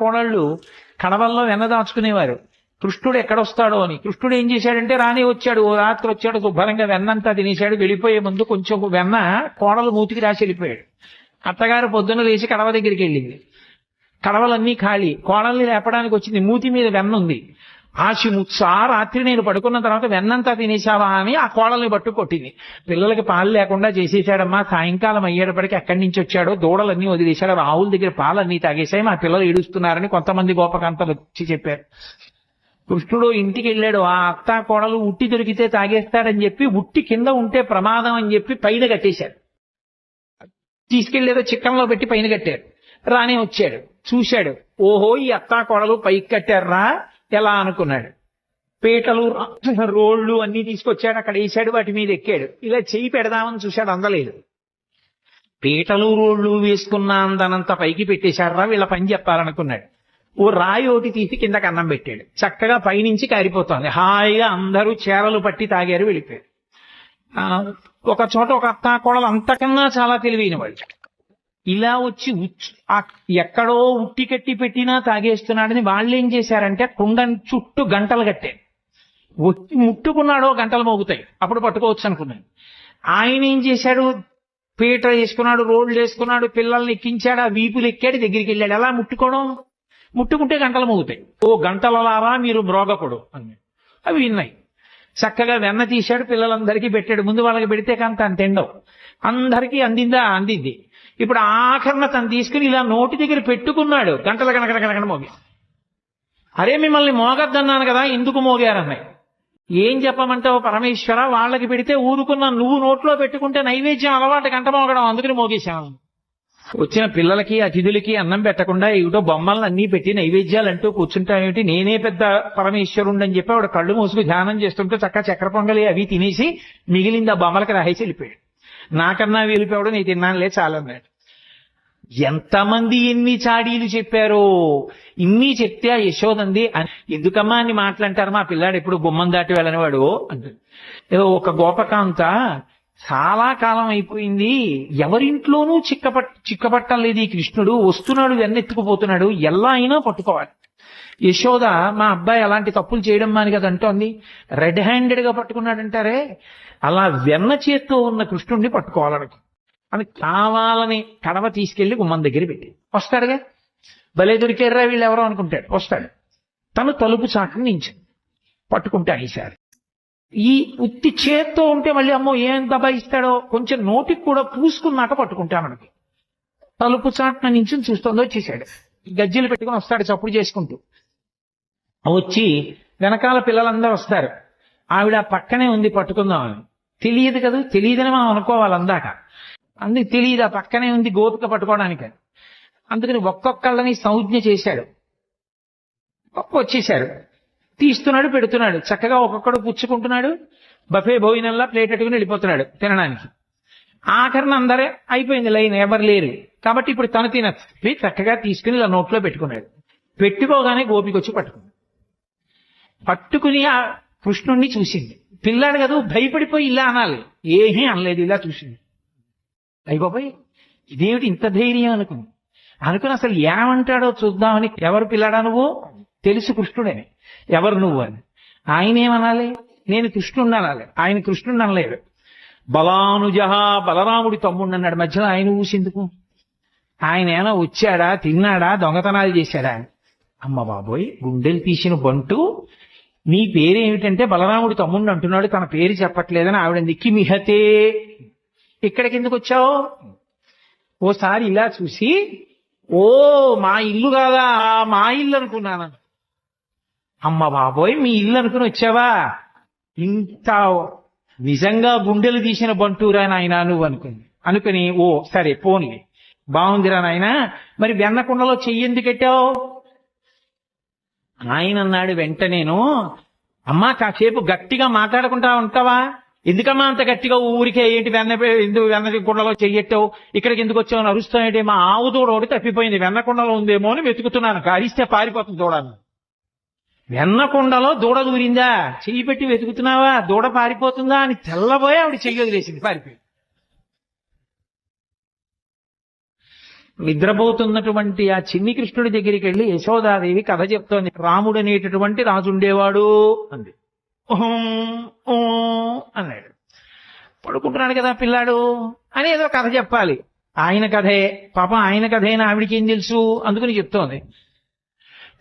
కోడళ్ళు కడవల్లో వెన్న దాచుకునేవారు. కృష్ణుడు ఎక్కడొస్తాడో అని. కృష్ణుడు ఏం చేశాడంటే రానే వచ్చాడు, ఓ రాత్రి వచ్చాడు, శుభ్రంగా వెన్నంతా తినేశాడు. వెళ్ళిపోయే ముందు కొంచెం వెన్న కోడలు మూతికి రాసి వెళ్ళిపోయాడు. అత్తగారు పొద్దున్న లేచి కడవ దగ్గరికి వెళ్ళింది. కడవలన్నీ ఖాళీ. కోడల్ని లేపడానికి వచ్చింది. మూతి మీద వెన్న ఉంది. ఆశిముత్సా రాత్రి నేను పడుకున్న తర్వాత వెన్నంతా తినేశావా అని ఆ కోడల్ని పట్టు కొట్టింది. పిల్లలకి పాలు లేకుండా చేసేసాడమ్మా, సాయంకాలం అయ్యేటప్పటికి ఎక్కడి నుంచి వచ్చాడో దూడలన్నీ వదిలేశాడు, రావుల దగ్గర పాలన్నీ తాగేశాయి, మా పిల్లలు ఏడుస్తున్నారని కొంతమంది గోపకాంతలు వచ్చి చెప్పారు. కృష్ణుడు ఇంటికి వెళ్ళాడు. ఆ అత్త కోడలు ఉట్టి దొరికితే తాగేస్తాడని చెప్పి ఉట్టి కింద ఉంటే ప్రమాదం అని చెప్పి పైన కట్టేశాడు. తీసుకెళ్లేదో చిక్కంలో పెట్టి పైన కట్టారు. రానే వచ్చాడు, చూశాడు. ఓహో, ఈ అత్తా కోడలు పైకి కట్టారా ఎలా అనుకున్నాడు. పీటలు రోళ్లు అన్ని తీసుకొచ్చాడు, అక్కడ వేసాడు, వాటి మీద ఎక్కాడు. ఇలా చెయ్యి పెడదామని చూశాడు, అందలేదు. పీటలు రోళ్లు వేసుకున్న అందనంత పైకి పెట్టేశారా, వీళ్ళ పని చెప్పాలనుకున్నాడు. ఓ రాయి ఒకటి తీసి కిందకి అన్నం పెట్టాడు. చక్కగా పైనుంచి కారిపోతుంది. హాయిగా అందరూ చీరలు పట్టి తాగారు, వెళ్ళిపోయారు. ఒక చోట ఒక అత్తా కోడలు అంతకన్నా చాలా తెలివైన వాళ్ళు. ఇలా వచ్చి ఎక్కడో ఉట్టి కట్టి పెట్టినా తాగేస్తున్నాడని వాళ్ళు ఏం చేశారంటే కుండ చుట్టూ గంటలు కట్టారు. వచ్చి ముట్టుకున్నాడో గంటలు మోగుతాయి, అప్పుడు పట్టుకోవచ్చు అనుకున్నాడు. ఆయన ఏం చేశాడు, పీట వేసుకున్నాడు, రోడ్లు వేసుకున్నాడు, పిల్లల్ని ఎక్కించాడు, ఆ వీపులు ఎక్కాడు, దగ్గరికి వెళ్ళాడు. ఎలా ముట్టుకోవడం, ముట్టుకుంటే గంటలు మోగుతాయి. ఓ గంటలలారా మీరు మ్రోగకుడు అని అవి విన్నాయి. చక్కగా వెన్న తీశాడు, పిల్లలందరికీ పెట్టాడు. ముందు వాళ్ళకి పెడితే కానీ తను తిండవు. అందరికీ అందిందా, అందింది. ఇప్పుడు ఆఖరణ తను తీసుకుని ఇలా నోటి దగ్గర పెట్టుకున్నాడు. గంటల కనకన మోగి. అరే మిమ్మల్ని మోగద్దన్నాను కదా, ఎందుకు మోగారన్నాయి. ఏం చెప్పమంటావు పరమేశ్వర, వాళ్ళకి పెడితే ఊరుకున్నా, నువ్వు నోట్లో పెట్టుకుంటే నైవేద్యం అలవాటు గంట మోగడం, అందుకని మోగేశాను. వచ్చిన పిల్లలకి అతిథులకి అన్నం పెట్టకుండా ఏమిటో బొమ్మలను అన్నీ పెట్టి నైవేద్యాలు అంటూ కూర్చుంటామేమిటి, నేనే పెద్ద పరమేశ్వరుండని చెప్పి ఆవిడ కళ్ళు మూసుకు ధ్యానం చేస్తుంటే చక్క చక్కెర పొంగలి అవి తినేసి మిగిలింది ఆ బొమ్మలకి రాహేసి వెళ్ళిపోయాడు. నాకన్నా వెళ్ళిపోవడం నేను తిన్నానులే చాలన్నాడు. ఎంతమంది ఎన్ని చాడీలు చెప్పారో. ఇన్ని చెప్తే ఆ యశోదంది, ఎందుకమ్మా అని మాట్లాంటారు, మా పిల్లాడు ఎప్పుడు గుమ్మం దాటి వెళ్ళనివాడు అంటాడు. ఏదో ఒక గోపకాంత చాలా కాలం అయిపోయింది, ఎవరింట్లోనూ చిక్కపట్టం లేదు ఈ కృష్ణుడు, వస్తున్నాడు వెన్నెత్తుకుపోతున్నాడు, ఎలా అయినా పట్టుకోవాలి. యశోద మా అబ్బాయి అలాంటి తప్పులు చేయడం మాని కదా అంటోంది. రెడ్ హ్యాండెడ్ గా పట్టుకున్నాడంటారే, అలా వెన్న చేత్తో ఉన్న కృష్ణుడిని పట్టుకోవాలనుకో అని కావాలని కడవ తీసుకెళ్లి గుమ్మం దగ్గర పెట్టి వస్తాడుగా. భలే దొరికారా వీళ్ళు ఎవరో అనుకుంటాడు. వస్తాడు, తను తలుపు చాటుని నించి పట్టుకుంటాడు. ఈసారి ఈ ఉత్తి చేత్తో ఉంటే మళ్ళీ అమ్మో ఏం దబాయిస్తాడో, కొంచెం నోటికి కూడా పూసుకున్నాక పట్టుకుంటామనకి. తలుపు చాటున నుంచి చూస్తుందో వచ్చేసాడు. గజ్జెలు పెట్టుకుని వస్తాడు చప్పుడు చేసుకుంటూ. వచ్చి వెనకాల పిల్లలందరూ వస్తారు. ఆవిడ పక్కనే ఉంది పట్టుకుందామని. తెలియదు కదా, తెలియదని మనం అనుకోవాలి అందాక. అందుకు తెలియదు ఆ పక్కనే ఉంది గోపిక పట్టుకోవడానికి. అందుకని ఒక్కొక్కళ్ళని సంజ్ఞ చేశాడు. వచ్చేశాడు, తీస్తున్నాడు, పెడుతున్నాడు, చక్కగా ఒక్కొక్కడు పుచ్చుకుంటున్నాడు. బఫే భోజనంలా ప్లేట్ పెట్టుకుని వెళ్ళిపోతున్నాడు తినడానికి. ఆఖరణ అందరే అయిపోయింది లైన్, ఎవరు లేరు కాబట్టి ఇప్పుడు తను తినచ్చు. చక్కగా తీసుకుని ఇలా నోట్లో పెట్టుకున్నాడు. పెట్టుకోగానే గోపిక వచ్చి పట్టుకుని ఆ కృష్ణుణ్ణి చూసింది. పిల్లాడు కదా, భయపడిపోయి ఇలా అనాలి, ఏమీ అనలేదు, ఇలా చూసింది. అయిపోయి ఇదేమిటి ఇంత ధైర్యం అనుకుని అసలు ఏమంటాడో చూద్దామని. ఎవరు పిల్లాడా నువ్వు, తెలుసు కృష్ణుడని. ఎవరు నువ్వు అని. ఆయన ఏమనాలి, నేను కృష్ణుడిని అనాలి. ఆయన కృష్ణుడిని అనలేడు. బలానుజ, బలరాముడి తమ్ముడు అన్నాడు. మధ్యలో ఆయన ఊసిందుకు. ఆయన ఏమైనా వచ్చాడా, తిన్నాడా, దొంగతనాలు చేశాడా? అమ్మ బాబోయ్, గుండెలు తీసిన బంటు, నీ పేరేమిటంటే బలరాముడి తమ్ముడిని అంటున్నాడు, తన పేరు చెప్పట్లేదని ఆవిడ దిక్కి మిహతే, ఇక్కడికి ఎందుకు వచ్చావు? ఓసారి ఇలా చూసి, ఓ మా ఇల్లు కాదా, మా ఇల్లు అనుకున్నాను. అమ్మ బాబోయ్, మీ ఇల్లు అనుకుని వచ్చావా? ఇంత నిజంగా గుండెలు తీసిన బంటూరా నాయనా నువ్వు అనుకుని ఓ సరే పోన్లే, బాగుందిరా నాయనా, మరి వెన్నకుండలో చెయ్యెందుకు పెట్టావు? ఆయన అన్నాడు వెంటనేను, అమ్మా కాసేపు గట్టిగా మాట్లాడుకుంటా ఉంటావా? ఎందుకమ్మా అంత గట్టిగా ఊరికే ఏంటి వెన్న కుండలో చెయ్యెట్టావు, ఇక్కడికి ఎందుకు వచ్చావు అని అరుస్తానంటే, మా ఆవు దూడ ఒకటి తప్పిపోయింది, వెన్నకుండలో ఉందేమో అని వెతుకుతున్నాను, అరిస్తే పారిపోతుంది దూడను. వెన్నకుండలో దూడ దూరిందా, చెయ్యి పెట్టి వెతుకుతున్నావా, దూడ పారిపోతుందా అని తెల్లబోయి ఆవిడ చెయ్యి వదిలేసింది, పారిపోయింది. నిద్రపోతున్నటువంటి ఆ చిన్ని కృష్ణుడి దగ్గరికి వెళ్ళి యశోదాదేవి కథ చెప్తోంది. రాముడు అనేటటువంటి రాజు ఉండేవాడు అంది. ఓం ఓ అన్నాడు. పడుకుంటున్నాడు కదా పిల్లాడు అని ఏదో కథ చెప్పాలి. ఆయన కథే, పాపం ఆయన కథేనా ఆవిడికి ఏం తెలుసు, అందుకని చెప్తోంది.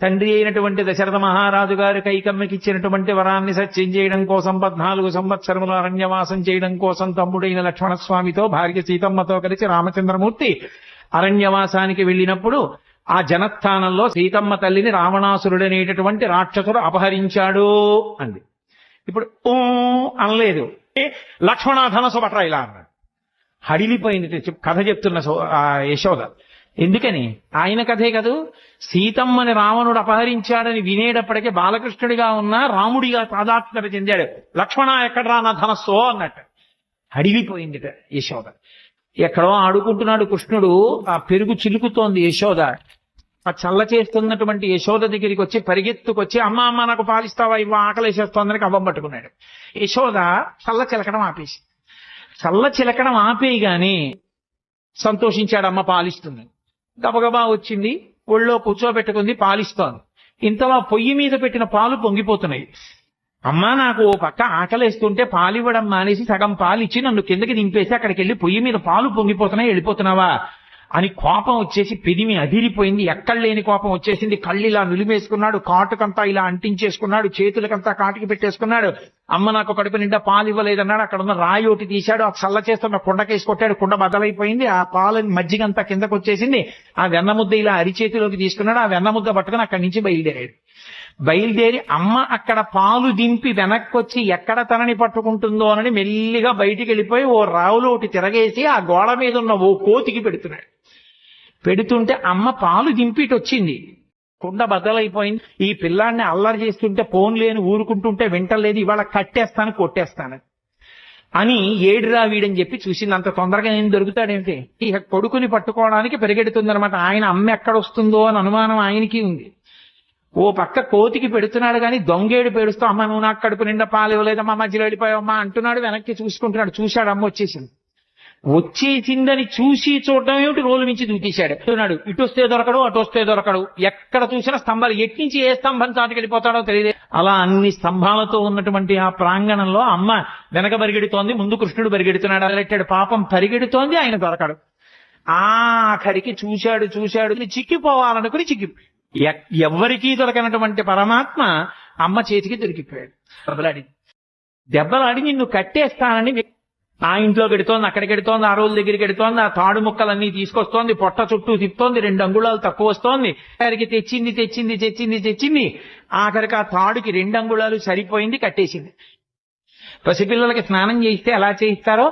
తండ్రి అయినటువంటి దశరథ మహారాజు గారు కైకమ్మకి ఇచ్చినటువంటి వరాన్ని సత్యం చేయడం కోసం 14 సంవత్సరములు అరణ్యవాసం చేయడం కోసం తమ్ముడైన లక్ష్మణస్వామితో భార్య సీతమ్మతో కలిసి రామచంద్రమూర్తి అరణ్యవాసానికి వెళ్ళినప్పుడు ఆ జనస్థానంలో సీతమ్మ తల్లిని రావణాసురుడనేటటువంటి రాక్షసుడు అపహరించాడు అంది. ఇప్పుడు ఓ అనలేదు, లక్ష్మణ ధనసు పట్రా ఇలా అన్నాడు. హడిలిపోయింది కథ చెప్తున్న యశోద. ఎందుకని? ఆయన కథే కదూ. సీతమ్మని రావణుడు అపహరించాడని వినేటప్పటికే బాలకృష్ణుడిగా ఉన్న రాముడిగా తాదాత్మ్యత చెందాడు. లక్ష్మణ ఎక్కడరా నా ధనస్సో అన్నట్టు హడిలిపోయిందిట యశోద. ఎక్కడో ఆడుకుంటున్నాడు కృష్ణుడు, ఆ పెరుగు చిలుకుతోంది యశోద. ఆ చల్ల చేస్తున్నటువంటి యశోద దగ్గరికి వచ్చి పరిగెత్తుకొచ్చి అమ్మ అమ్మ నాకు పాలిస్తావా, ఇవ్వ ఆకలేసేస్తోందని కవ్వం పట్టుకున్నాడు. యశోద చల్ల చిలకడం ఆపేసి, చల్ల చిలకడం ఆపేయగాని సంతోషించాడు. అమ్మ పాలిస్తుంది. గబగబా వచ్చింది, ఒళ్ళో కూర్చోబెట్టుకుంది, పాలిస్తోంది. ఇంతలో పొయ్యి మీద పెట్టిన పాలు పొంగిపోతున్నాయి. అమ్మా నాకు ఓ పక్క ఆకలేస్తుంటే పాలివ్వడం మానేసి సగం పాలిచ్చి నన్ను కిందకి దింపేసి అక్కడికి వెళ్ళి పొయ్యి మీద పాలు పొంగిపోతున్నాయి, వెళ్ళిపోతున్నావా అని కోపం వచ్చేసి పెదిమి అదిరిపోయింది. ఎక్కడ లేని కోపం వచ్చేసింది. కళ్ళు ఇలా నిలిమేసుకున్నాడు, కాటుకంతా ఇలా అంటించేసుకున్నాడు, చేతులకంతా కాటికి పెట్టేసుకున్నాడు. అమ్మ నాకు కడుపు నిండా పాలు ఇవ్వలేదన్నాడు. అక్కడ ఉన్న రాయి ఒకటి తీశాడు, ఆ చల్ల చేస్తున్న కుండకేసి కొట్టాడు. కుండ బద్దలైపోయింది. ఆ పాలని మజ్జిగంతా కిందకు వచ్చేసింది. ఆ వెన్నముద్ద ఇలా అరిచేతిలోకి తీసుకున్నాడు. ఆ వెన్నముద్ద పట్టుకుని అక్కడి నుంచి బయలుదేరి అమ్మ అక్కడ పాలు దింపి వెనక్కి వచ్చి ఎక్కడ తనని పట్టుకుంటుందో అని మెల్లిగా బయటికి వెళ్ళిపోయి ఓ రావులో ఒకటి తిరగేసి ఆ గోడ మీద ఉన్న ఓ కోతికి పెడుతున్నాడు. పెడుతుంటే అమ్మ పాలు దింపిటి వచ్చింది. కుండ బద్దలైపోయింది. ఈ పిల్లాన్ని అల్లరి చేస్తుంటే పోన్లేని ఊరుకుంటుంటే వింటలేదు, ఇవాళ కట్టేస్తాను కొట్టేస్తాను అని ఏడురా వీడని చెప్పి చూసింది. అంత తొందరగా ఏం దొరుకుతాడేమిటి? ఇక కొడుకుని పట్టుకోవడానికి పరిగెడుతుందనమాట. ఆయన అమ్మ ఎక్కడొస్తుందో అని అనుమానం ఆయనకి ఉంది. ఓ పక్క కోతికి పెడుతున్నాడు కానీ దొంగేడు పేడుస్తూ అమ్మ నువ్వు నాకు కడుపు నిండా పాలు ఇవ్వలేదమ్మా, మధ్యలో వెళ్ళిపోయావమ్మా అంటున్నాడు. వెనక్కి చూసుకుంటున్నాడు. చూశాడు, అమ్మ వచ్చేసిందని చూసి చూడడం ఏమిటి, రోలు మించి దూకేశాడు. అంటున్నాడు, ఇటు వస్తే దొరకడు, అటు వస్తే దొరకడు, ఎక్కడ చూసినా స్తంభాలు, ఎట్నుంచి ఏ స్తంభం చాటుకు వెళ్ళిపోతాడో తెలియదు. అలా అన్ని స్తంభాలతో ఉన్నటువంటి ఆ ప్రాంగణంలో అమ్మ వెనక పరిగెడుతోంది, ముందు కృష్ణుడు పరిగెడుతున్నాడు. అలెట్టాడు, పాపం పరిగెడుతోంది, ఆయన దొరకడు. ఆఖరికి చూశాడు చిక్కిపోవాలనుకుని ఎవ్వరికీ దొరకనటువంటి పరమాత్మ అమ్మ చేతికి దొరికిపోయాడు. దెబ్బలాడి నిన్ను కట్టేస్తానని ఆ ఇంట్లో గెడుతోంది, అక్కడికి గెడుతోంది, ఆ రోజు దగ్గరికి గెడుతోంది, ఆ తాడు ముక్కలన్నీ తీసుకొస్తోంది, పొట్ట చుట్టూ తిప్పుతోంది, 2 అంగుళాలు తక్కువ వస్తోంది. ఆఖరికి తెచ్చింది. ఆఖరికి ఆ తాడుకి 2 అంగుళాలు సరిపోయింది, కట్టేసింది. పసిపిల్లలకి స్నానం చేయిస్తే ఎలా చేయిస్తారో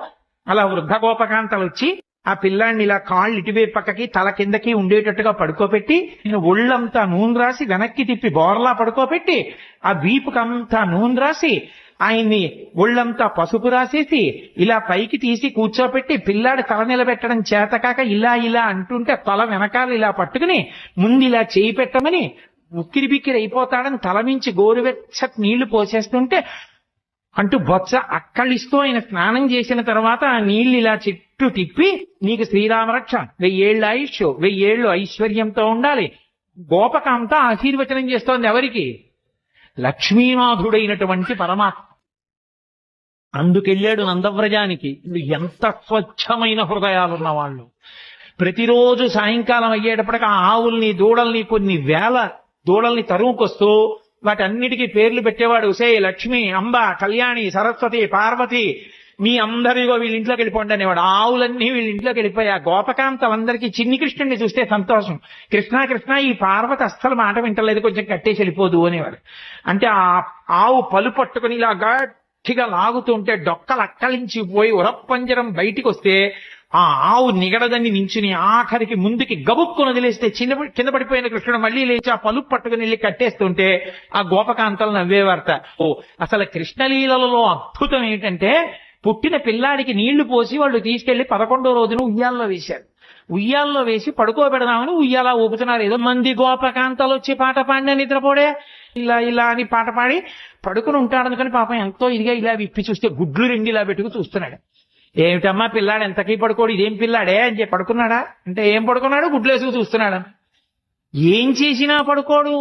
అలా వృద్ధ గోపకాంతలు వచ్చి ఆ పిల్లాన్ని ఇలా కాళ్ళు ఇటువైపు పక్కకి తల కిందకి ఉండేటట్టుగా పడుకోబెట్టి ఒళ్ళంతా నూనె రాసి వెనక్కి తిప్పి బోర్లా పడుకోబెట్టి ఆ వీపుకంతా నూనె రాసి ఆయన్ని ఒళ్ళంతా పసుపు రాసేసి ఇలా పైకి తీసి కూర్చోబెట్టి పిల్లాడు తల నిలబెట్టడం చేతకాక ఇలా అంటుంటే తల వెనకాల ఇలా పట్టుకుని ముందు ఇలా చేయి పెట్టమని ఉక్కిరి బిక్కిరి అయిపోతాడని తల మించి గోరువెచ్చటి నీళ్లు పోసేస్తుంటే అంటూ బొత్స అక్కడిస్తూ ఆయన స్నానం చేసిన తర్వాత ఆ నీళ్లు ఇలా చుట్టూ తిప్పి నీకు శ్రీరామరక్ష 1000 ఏళ్ల ఆయుష్ 1000 ఏళ్లు ఐశ్వర్యంతో ఉండాలి గోపకాంత ఆశీర్వచనం చేస్తోంది. ఎవరికి? లక్ష్మీనాథుడైనటువంటి పరమాత్మ. అందుకెళ్ళాడు నందవ్రజానికి. ఎంత స్వచ్ఛమైన హృదయాలున్న వాళ్ళు. ప్రతిరోజు సాయంకాలం అయ్యేటప్పటికి ఆ ఆవుల్ని దూడల్ని కొన్ని వేల దూడల్ని తరుముకొస్తూ వాటన్నిటికీ పేర్లు పెట్టేవాడు. సే లక్ష్మి, అంబ, కళ్యాణి, సరస్వతి, పార్వతి, మీ అందరిగో వీళ్ళ ఇంట్లోకి వెళ్ళిపోండి అనేవాడు. ఆవులన్నీ వీళ్ళ ఇంట్లోకి వెళ్ళిపోయి ఆ గోపకాంతలందరికీ చిన్ని కృష్ణుడిని చూస్తే సంతోషం. కృష్ణ ఈ పార్వతి అస్సలు మాట వింటలేదు, కొంచెం కట్టేసి వెళ్ళిపోదు అనేవాడు. అంటే ఆ ఆవు పలు పట్టుకుని ఇలా గట్టిగా లాగుతుంటే డొక్కలు అక్కలించి పోయి ఉరప్పంజరం బయటికి వస్తే ఆ ఆవు నిగడదని నించుని ఆఖరికి ముందుకి గబుక్కును వదిలేస్తే కింద పడిపోయిన కృష్ణుడు మళ్ళీ లేచి ఆ పలుపు పట్టుకుని వెళ్ళి కట్టేస్తుంటే ఆ గోపకాంతలు నవ్వేవారట. అసలు కృష్ణలీలలో అద్భుతం ఏంటంటే పుట్టిన పిల్లాడికి నీళ్లు పోసి వాళ్ళు తీసుకెళ్లి 11వ రోజున ఉయ్యాల్లో వేశారు. ఉయ్యాల్లో వేసి పడుకోబెడదామని ఉయ్యాలా ఊపుతున్నారు. ఏదో మంది గోపకాంతలు వచ్చి పాట పాడిన నిద్రపోడే ఇలా అని పాట పాడి పడుకుని ఉంటాడు అనుకుని పాపం ఎంతో ఇదిగా ఇలా విప్పి చూస్తే గుడ్లు 2 ఇలా పెట్టుకు చూస్తున్నాడు. ఏమిటమ్మా పిల్లాడు ఎంతకీ పడుకోడు, ఇదేం పిల్లాడే అని చెప్పి పడుకున్నాడా అంటే, ఏం పడుకున్నాడు, గుడ్లేసుకు చూస్తున్నాడు. ఏం చేసినా పడుకోడు,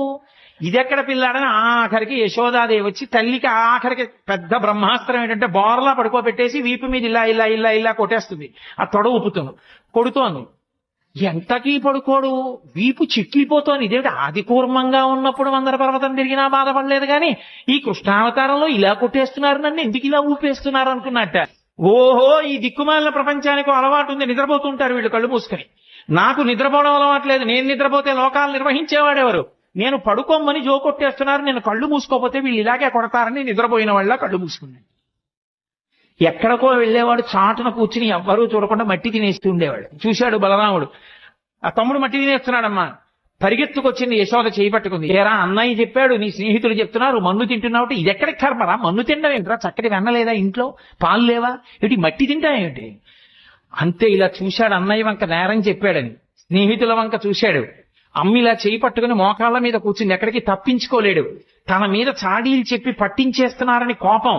ఇదెక్కడ పిల్లాడని ఆఖరికి యశోదాదేవి వచ్చి తల్లికి ఆఖరికి పెద్ద బ్రహ్మాస్త్రం ఏంటంటే బోర్లా పడుకోబెట్టేసి వీపు మీద ఇలా ఇలా ఇలా ఇలా కొట్టేస్తుంది. ఆ తొడ ఊపుతుంది, కొడుతోంది. ఎంతకీ పడుకోడు, వీపు చిక్కిపోతోంది. ఇదేమిటి, ఆది కూర్మంగా ఉన్నప్పుడు మందర పర్వతం తిరిగినా బాధపడలేదు కానీ ఈ కృష్ణావతారంలో ఇలా కొట్టేస్తున్నారు, నన్ను ఎందుకు ఇలా ఊపేస్తున్నారు అనుకున్నట్ట. ఓహో, ఈ దిక్కుమాలిన ప్రపంచానికి అలవాటు ఉంది, నిద్రపోతుంటారు వీళ్ళు కళ్ళు మూసుకుని. నాకు నిద్రపోవడం అలవాట్లేదు, నేను నిద్రపోతే లోకాలు నిర్వహించేవాడెవరు, నేను పడుకోమని జో కొట్టేస్తున్నారు, నేను కళ్ళు మూసుకోపోతే వీళ్ళు ఇలాగే కొడతారని నిద్రపోయిన వాళ్ళ కళ్ళు మూసుకున్నాను. ఎక్కడికో వెళ్ళేవాడు చాటున కూర్చుని ఎవ్వరూ చూడకుండా మట్టి తినేస్తూ ఉండేవాడు. చూశాడు బలరాముడు, ఆ తమ్ముడు మట్టి తినేస్తున్నాడమ్మా. పరిగెత్తుకొచ్చింది యశోద, చేయి పట్టుకుంది. ఏరా అన్నయ్య చెప్పాడు, నీ స్నేహితులు చెప్తున్నారు మన్ను తింటున్నావు, ఇది ఎక్కడికి కర్మరా, మన్ను తినడం ఏంట్రా, చక్కటి వెన్నలేదా ఇంట్లో, పాలు లేవా, ఏమిటి మట్టి తింటాయేమిటి. అంతే ఇలా చూశాడు, అన్నయ్య వంక నేరం చెప్పాడని. స్నేహితుల వంక చూశాడు, అమ్మిలా చేయి పట్టుకుని మోకాళ్ళ మీద కూర్చుంది, ఎక్కడికి తప్పించుకోలేడు. తన మీద చాడీలు చెప్పి పట్టించేస్తున్నారని కోపం.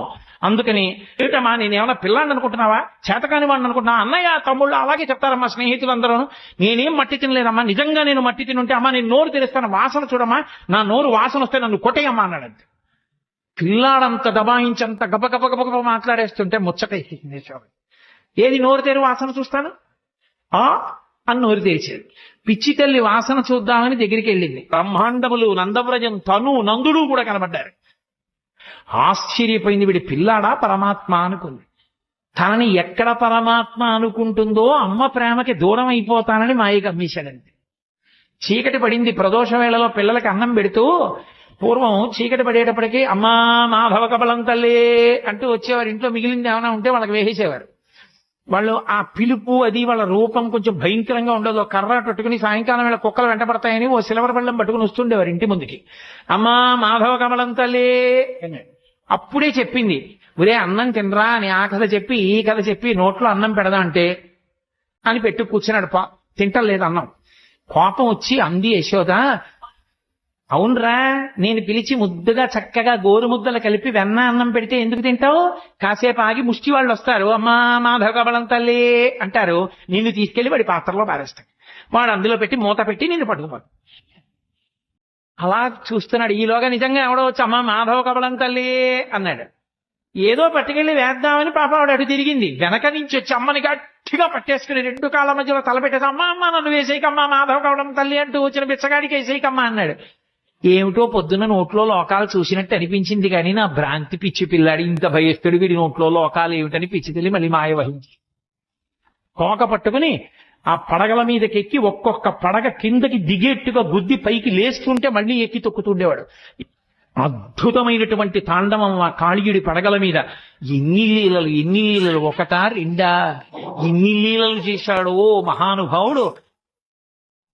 అందుకని ఏమిటమ్మా, నేనేమన్నా పిల్లాన్ని అనుకుంటున్నావా, చేతకాని వాడిని అనుకుంటున్నావా, అన్నయ్య తమ్ముళ్ళు అలాగే చెప్తారమ్మా స్నేహితులందరూ. నేనేం మట్టి తినలేదమ్మా, నిజంగా నేను మట్టి తినుంటే అమ్మా నేను నోరు తెరుస్తాను, వాసన చూడమ్మా, నా నోరు వాసన వస్తే నన్ను కొట్టేయమ్మా అన్నాడు. పిల్లాడంత దబాయించంత గబగబగబగ మాట్లాడేస్తుంటే ముచ్చటేసింది. ఏది నోరు తెరు, వాసన చూస్తాను అని నోరు తెరిచాడు. పిచ్చి తల్లి వాసన చూద్దామని దగ్గరికి వెళ్ళింది. బ్రహ్మాండములు, నందవ్రజం, తను నందుడు కూడా కనబడ్డారు. ఆశ్చర్యపోయింది, వీడి పిల్లాడా పరమాత్మ అనుకుంది. తనని ఎక్కడ పరమాత్మ అనుకుంటుందో అమ్మ ప్రేమకి దూరం అయిపోతానని మాయ గమ్మేశాడంతే. చీకటి పడింది, ప్రదోష వేళలో పిల్లలకి అన్నం పెడుతూ, పూర్వం చీకటి పడేటప్పటికీ అమ్మా మాధవ కబలం తల్లే అంటూ వచ్చేవారు. ఇంట్లో మిగిలింది ఏమైనా ఉంటే వాళ్ళకి వేసేసేవారు. వాళ్ళు ఆ పిలుపు అది వాళ్ళ రూపం కొంచెం భయంకరంగా ఉండదు. కర్ర పట్టుకుని సాయంకాలం వేళ కుక్కలు వెంటబడతాయని ఓ సిలవర్ బళ్ళం పట్టుకుని వస్తుండేవారు ఇంటి ముందుకి. అమ్మా మాధవ కమలం తల్లే అప్పుడే చెప్పింది, ఒరే అన్నం తినరా అని. ఆ కథ చెప్పి ఈ కథ చెప్పి నోట్లో అన్నం పెడదా అంటే అని పెట్టు కూర్చున్నాడు. తింటలేదు అన్నం. కోపం వచ్చి అంది యశోద, అవునరా, నేను పిలిచి ముద్దుగా చక్కగా గోరు ముద్దలు కలిపి వెన్న అన్నం పెడితే ఎందుకు తింటావు, కాసేపు ఆగి ముష్టి వాళ్ళు వస్తారు, అమ్మా మాధవ కబలం తల్లి అంటారు, నిన్ను తీసుకెళ్లి వాడి పాత్రలో పారేస్తాడు, వాడు అందులో పెట్టి మూత పెట్టి నిన్ను పట్టుకుపోడు. అలా చూస్తున్నాడు. ఈలోగా నిజంగా ఎవడో వచ్చి అమ్మా మాధవ కబలం తల్లి అన్నాడు. ఏదో పట్టుకెళ్లి వేద్దామని పాప వాడు అటు తిరిగింది. వెనక నుంచి వచ్చి అమ్మని గట్టిగా పట్టేసుకుని రెండు కాళ్ళ మధ్యలో తలపెట్టేసి అమ్మా అమ్మ నన్ను వేసేయకమ్మా మాధవ కబలం తల్లి అంటూ వచ్చిన బిచ్చగాడికి వేసేయకమ్మా అన్నాడు. ఏమిటో పొద్దున్న నోట్లో లోకాలు చూసినట్టు అనిపించింది కానీ నా భ్రాంతి, పిచ్చి పిల్లాడి ఇంత భయస్తుడు వీడి నోట్లో లోకాలు ఏమిటని పిచ్చి తెలియ మళ్ళీ మాయ వహించి తోక పట్టుకుని ఆ పడగల మీదకెక్కి ఒక్కొక్క పడగ కిందకి దిగేట్టుగా బుద్ధి పైకి లేస్తుంటే మళ్ళీ ఎక్కి తొక్కుతుండేవాడు. అద్భుతమైనటువంటి తాండవం ఆ కాళీయుడి పడగల మీద. ఎన్ని లీలలు, ఒకటా రెండా, ఎన్ని లీలలు చేశాడో మహానుభావుడు.